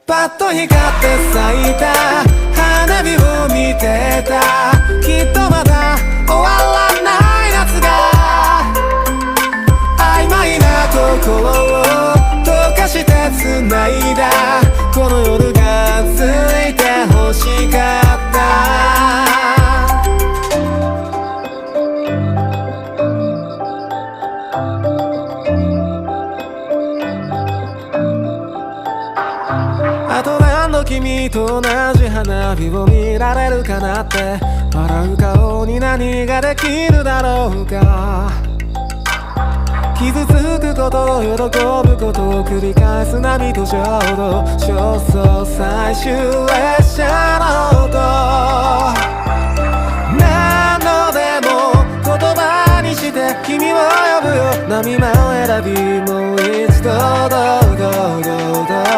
パッと光って咲いた花火を見てた。きっとまだ終わらない夏が曖昧な心を溶かして繋いだ。この夜がついて欲しかった。あと何度君と同じ花火を見られるかなって。笑う顔に何ができるだろうか。傷つくことを喜ぶことを繰り返す波とちょうど焦燥最終列車の音。何度でも言葉にして君を呼ぶよ。波間を選びもう一度どう